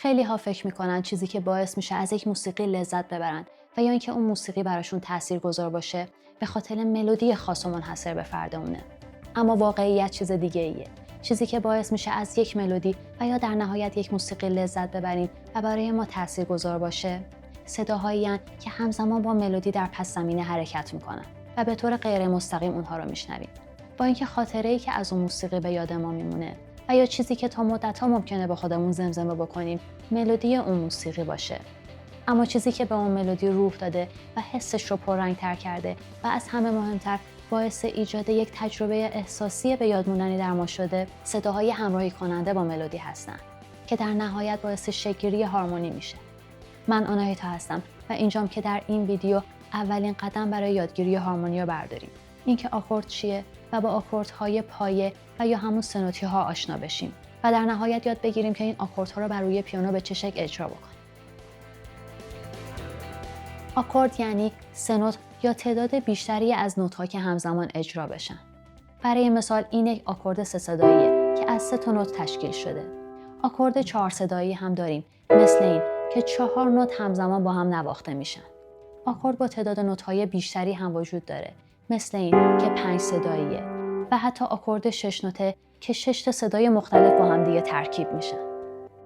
خیلی ها فکر میکنن چیزی که باعث میشه از یک موسیقی لذت ببرن و یا اینکه اون موسیقی براشون تاثیرگذار باشه به خاطر ملودی خاص و منحصر به فرد اونه. اما واقعیت چیز دیگه ایه. چیزی که باعث میشه از یک ملودی و یا در نهایت یک موسیقی لذت ببریم و برای ما تاثیرگذار باشه، صداهایی هستند که همزمان با ملودی در پس زمینه حرکت میکنن و به طور غیر مستقیم اونها رو میشنویم. با اینکه خاطره‌ای که از اون موسیقی به یاد ما میمونه و یا چیزی که تا مدت‌ها ممکنه به خودمون زمزمه بکنیم ملودی اون موسیقی باشه. اما چیزی که به اون ملودی روح داده و حسش رو پررنگ‌تر کرده و از همه مهمتر باعث ایجاد یک تجربه احساسی به یاد موندنی در ما شده، صداهای همراهی کننده با ملودی هستن که در نهایت باعث شکل‌گیری هارمونی میشه. من آناهیتا هستم و اینجام که در این ویدیو اولین قدم برای یادگیری هارمونی رو برداریم. اینکه آکورد چیه و با آکوردهای پایه و یا همون سنوتی ها آشنا بشیم و در نهایت یاد بگیریم که این آکوردها رو بر روی پیانو به چه شکل اجرا بکنیم. آکورد یعنی سنوت یا تعداد بیشتری از نوت‌ها که همزمان اجرا بشن. برای مثال این یک آکورد 3 صداییه که از 3 تا نوت تشکیل شده. آکورد 4 صدایی هم داریم، مثل این که 4 نوت همزمان با هم نواخته میشن. آکورد با تعداد نوت‌های بیشتری هم وجود داره، مثل این که 5 صداییه و حتی آکورد 6 نوته که 6 تا صدای مختلف با هم دیگه ترکیب میشن.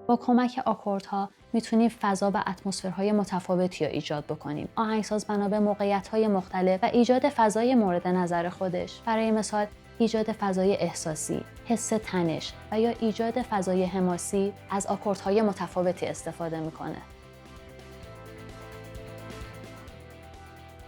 با کمک آکوردها میتونیم فضا و اتمسفرهای متفاوتی رو ایجاد بکنیم. آهنگساز بنا به موقعیت‌های مختلف و ایجاد فضای مورد نظر خودش، برای مثال ایجاد فضای احساسی، حس تنش و یا ایجاد فضای حماسی، از آکوردهای متفاوتی استفاده میکنه.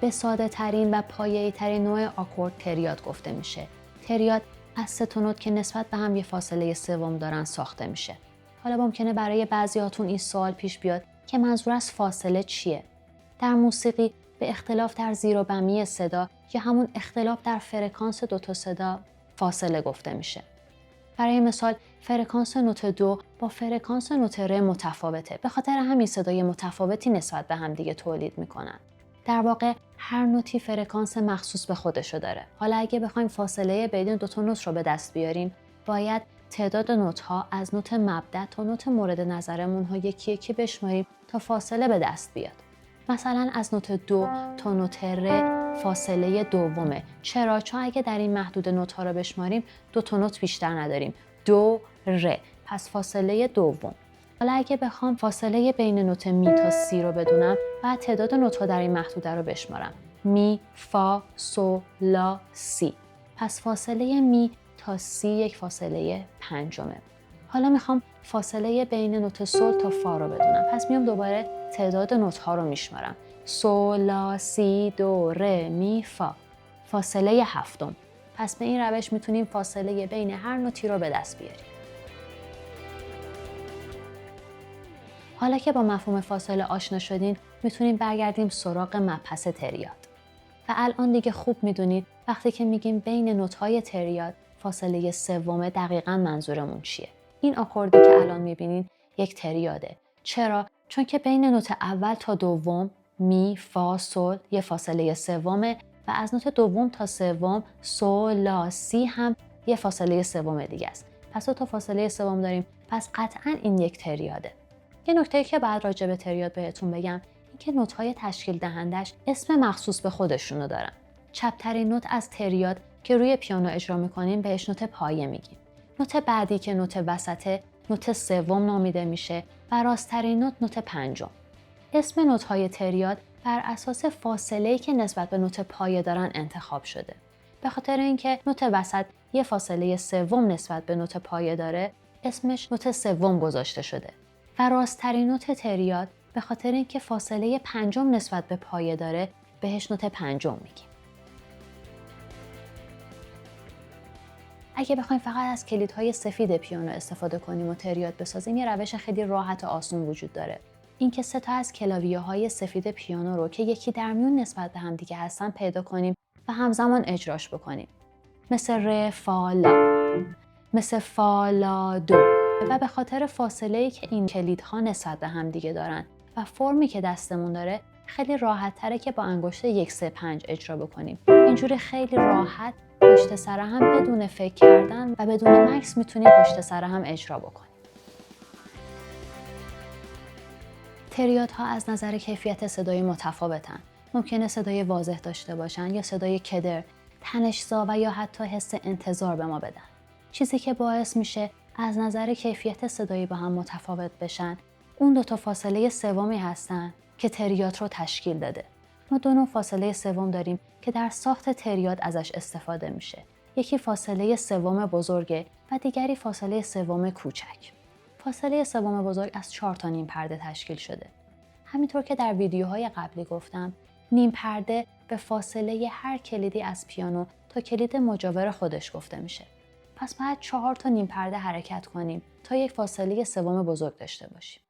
به ساده ترین و پایه‌ای ترین نوع آکورد تریاد گفته میشه. تریاد از 3 تا نوت که نسبت به هم یه فاصله سوم دارن ساخته میشه. حالا ممکنه برای بعضیاتون این سوال پیش بیاد که منظور از فاصله چیه؟ در موسیقی به اختلاف در زیر و بمی صدا یا همون اختلاف در فرکانس 2 تا صدا فاصله گفته میشه. برای مثال فرکانس نوت دو با فرکانس نوت ر متفاوته. به خاطر همین صدای متفاوتی نسبت به هم دیگه تولید میکنن. در واقع هر نوتی فرکانس مخصوص به خودشو داره. حالا اگه بخوایم فاصله بین 2 تا نوت رو به دست بیاریم، باید تعداد نوت‌ها از نوت مبدأ تا نوت مورد نظرمون ها یکی یکی بشماریم تا فاصله به دست بیاد. مثلا از نوت دو تا نوت ر فاصله دومه. چرا؟ چون اگه در این محدود نوت‌ها رو بشماریم 2 تا نوت بیشتر نداریم. دو ر، پس فاصله دوم. حالا اگه بخوام فاصله بین نوت می تا سی رو بدونم، بعد تعداد نوت‌ها در این محدوده رو بشمارم. می، فا، سو، لا، سی. پس فاصله می تا سی یک فاصله پنجمه. حالا میخوام فاصله بین نوت سول تا فا رو بدونم. پس میام دوباره تعداد نوت‌ها رو میشمارم. سو، لا، سی، دو، ر، می، فا. فاصله هفتم. پس به این روش میتونیم فاصله بین هر نوتی رو به دست بیاریم. حالا که با مفهوم فاصله آشنا شدین، میتونیم برگردیم سراغ مبحث تریاد. و الان دیگه خوب میدونید وقتی که میگیم بین نوت‌های تریاد فاصله سوم دقیقاً منظورمون چیه. این آکوردی که الان میبینین یک تریاده. چرا؟ چون که بین نوت اول تا دوم می، فا، سول یه فاصله سومه و از نوت دوم تا سوم سول، لا، سی هم یه فاصله سوم دیگه است. پس 2 تا فاصله سوم داریم. پس قطعاً این یک تریاده. یه نکته که بعد راجع به تریاد بهتون بگم این که نوت‌های تشکیل دهندش اسم مخصوص به خودشونو دارن. چپ‌ترین نوت از تریاد که روی پیانو اجرا می‌کنیم بهش نوت پایه میگیم. نوت بعدی که نوت وسطه نوت سوم نامیده میشه و راست‌ترین نوت پنجم. اسم نوت‌های تریاد بر اساس فاصله‌ای که نسبت به نوت پایه دارن انتخاب شده. به خاطر اینکه نوت وسط یه فاصله سوم نسبت به نوت پایه داره، اسمش نوت سوم گذاشته شده. و راست‌ترین نوت تریاد به خاطر اینکه فاصله پنجم نسبت به پایه داره بهش نوت پنجم میگیم. اگه بخوایم فقط از کلیدهای سفید پیانو استفاده کنیم و تریاد بسازیم یه روش خیلی راحت و آسون وجود داره. اینکه 3 تا از کلاویه‌های سفید پیانو رو که یکی در میون نسبت به هم دیگه هستن پیدا کنیم و همزمان اجراش بکنیم. مثل ر، فا، لا. مثل فا، لا، دو. و به خاطر فاصله‌ای که این کلیدها نسبت به هم دیگه دارن و فرمی که دستمون داره خیلی راحت تره که با انگشت 1 3 5 اجرا بکنیم. اینجوری خیلی راحت پشت سر هم بدون فکر کردن و بدون مکث میتونیم پشت سر هم اجرا بکنیم. تریادها از نظر کیفیت صدایی متفاوتن. ممکنه صدای واضح داشته باشن یا صدای کدر، تنش‌زا و یا حتی حس انتظار به ما بدن. چیزی که باعث میشه از نظر کیفیت صدایی با هم متفاوت بشن، اون دو تا فاصله سومی هستن که تریاد رو تشکیل داده. ما دو نوع فاصله سوم داریم که در ساخت تریاد ازش استفاده میشه. یکی فاصله سوم بزرگه و دیگری فاصله سوم کوچک. فاصله سوم بزرگ از 4 تا نیم پرده تشکیل شده. همینطور که در ویدیوهای قبلی گفتم، نیم پرده به فاصله هر کلیدی از پیانو تا کلید مجاور خودش گفته میشه. پس باید 4 تا نیم پرده حرکت کنیم تا یک فاصله سوم بزرگ داشته باشیم.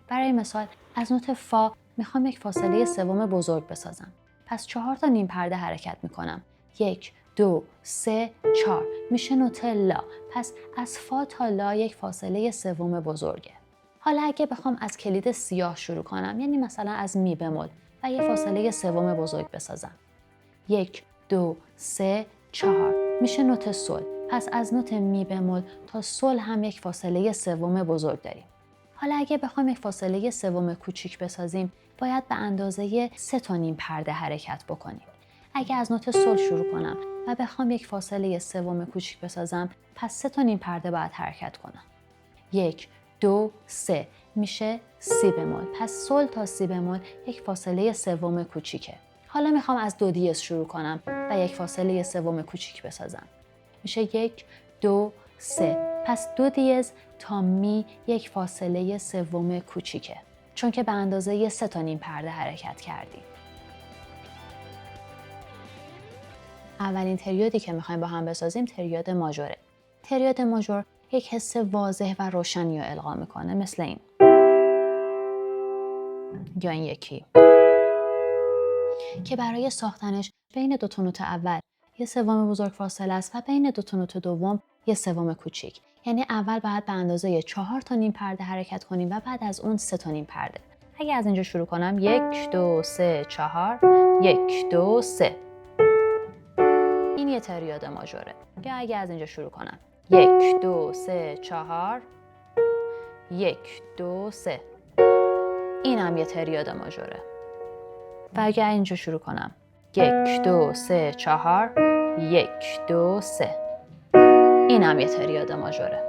برای مثال از نوت فا میخوام یک فاصله سوم بزرگ بسازم. پس 4 تا نیم پرده حرکت میکنم. 1 2 3 4 میشه نوت لا. پس از فا تا لا یک فاصله سوم بزرگه. حالا اگه بخوام از کلید سیاه شروع کنم، یعنی مثلا از می بمول و یک فاصله سوم بزرگ بسازم. 1 2 3 4 میشه نوت سل. پس از نوت می بمول تا سل هم یک فاصله سوم بزرگ داریم. حالا اگه بخوام یک فاصله سوم کوچیک بسازیم، باید به اندازه 3 تا نیم پرده حرکت بکنیم. اگه از نوت سل شروع کنم و بخوام یک فاصله سوم کوچیک بسازم، پس 3 تا نیم پرده باید حرکت کنم. 1 2 3 میشه سی بمول. پس سل تا سی بمول یک فاصله سوم کوچیکه. حالا میخوام از دو دیез شروع کنم و یک فاصله سوم کوچیک بسازم. میشه 1 2 3. پس دو دیез تا می یک فاصله سوم کوچیکه، چون که به اندازه 3 تا نیم پرده حرکت کردیم. اولین تریادی که میخوایم با هم بسازیم تریاد ماژوره. تریاد ماژور یک حس واضح و روشنی رو القا میکنه، مثل این یا این یکی، که برای ساختنش بین دو تا نوت اول یه سوم بزرگ فاصله است و بین دو تا نوت دوم یه سوم کوچیک. یعنی اول باید به اندازه 4 تا نیم پرده حرکت کنیم و بعد از اون 3 تا نیم پرده. اگه از اینجا شروع کنم 1 2 3 4 1 2 3، این یه تریاد ماژوره. یا اگه از اینجا شروع کنم 1 2 3 4 1 2 3، این هم یه تریاد ماژوره. و اگه اینجا شروع کنم 1 2 3 4 1 2 3، این هم یه تریاد ماژوره.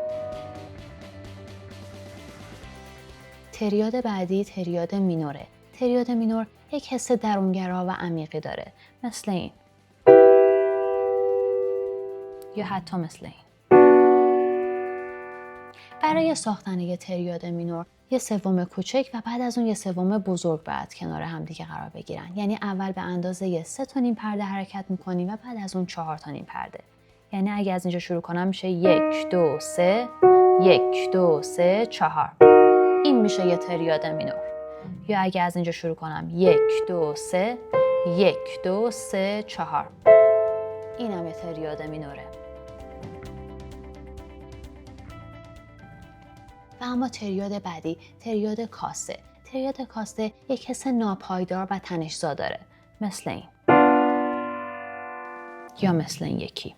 تریاد بعدی تریاد مینوره. تریاد مینور یک حس درونگرا و عمیقی داره، مثل این یا حتی مثل این. برای ساختن یه تریاد مینور یه سوم کوچک و بعد از اون یه سوم بزرگ باید کنار هم دیگه قرار بگیرن. یعنی اول به اندازه 3 تا نیم پرده حرکت میکنیم و بعد از اون 4 تا نیم پرده. یعنی اگه از اینجا شروع کنم میشه 1 2 3 1 2 3 4، این میشه یه تریاد مینور. یا اگه از اینجا شروع کنم 1 2 3 1 2 3 4، این هم یه تریاد مینوره. و اما تریاد بعدی تریاد کاسته. تریاد کاسته یک حس ناپایدار و تنش‌زا داره، مثل این یا مثل این یکی.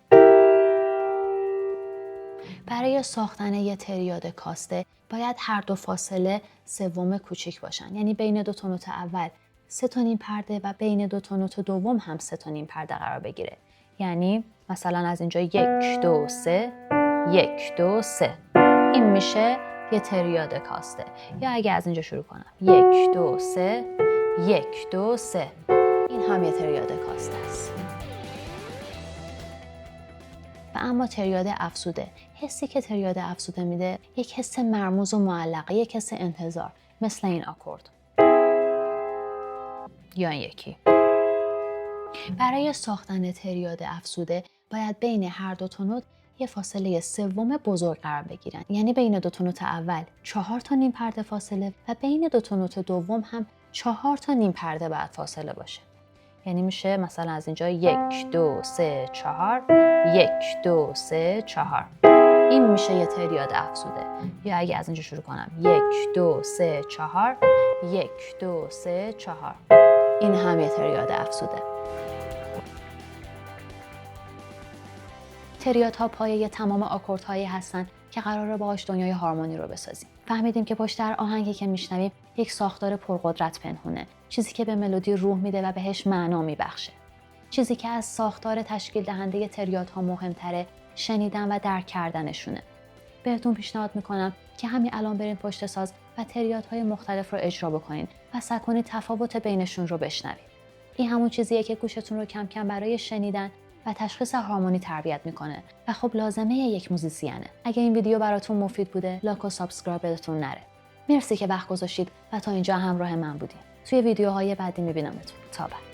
برای ساختن یه تریاد کاسته باید هر دو فاصله سوم کوچیک باشن. یعنی بین دو تا نوت اول 3 تا نیم پرده و بین دو تا نوت دوم هم 3 تا نیم پرده قرار بگیره. یعنی مثلا از اینجا 1 2 3 1 2 3، این میشه یه تریاد کاسته. یا اگه از اینجا شروع کنم 1 2 3 1 2 3، این هم یه تریاد کاسته است. و اما تریاد افزوده، حسی که تریاد افزوده میده یک حس مرموز و معلقه، یک حس انتظار، مثل این آکورد یا این یکی. برای ساختن تریاد افزوده باید بین هر دو تا نوت یه فاصله سوم بزرگ قرار بگیرن. یعنی بین دو تا نوت اول 4 تا نیم پرده فاصله و بین دو تا نوت دوم هم 4 تا نیم پرده بعد فاصله باشه. یعنی میشه مثلا از اینجا 1 2 3 4 1 2 3 4، این میشه یه تریاد افزوده. یا اگه از اینجا شروع کنم 1 2 3 4 1 2 3 4، این هم یه تریاد افزوده. تریادها پایه تمام آکوردهایی هستن که قراره باهاش دنیای هارمونی رو بسازیم. فهمیدیم که پشت هر آهنگی که میشنویم یک ساختار پرقدرت پنهونه، چیزی که به ملودی روح میده و بهش معنا میبخشه. چیزی که از ساختار تشکیل دهنده تریادها مهمتره شنیدن و درک کردنشونه. بهتون پیشنهاد میکنم که همین الان برین پشت ساز و تریادهای مختلف رو اجرا بکنین و سعی کنید تفاوت بینشون رو بشنوید. این همون چیزیه که گوشتون رو کم کم برای شنیدن و تشخیص هارمونی تربیت میکنه و خب لازمه یک موزیسینه. اگه این ویدیو براتون مفید بوده، لایک و سابسکرایب یادتون نره. مرسی که وقت گذاشتید و تا اینجا همراه من بودین. توی ویدیوهای بعدی میبینمتون. تا بعد.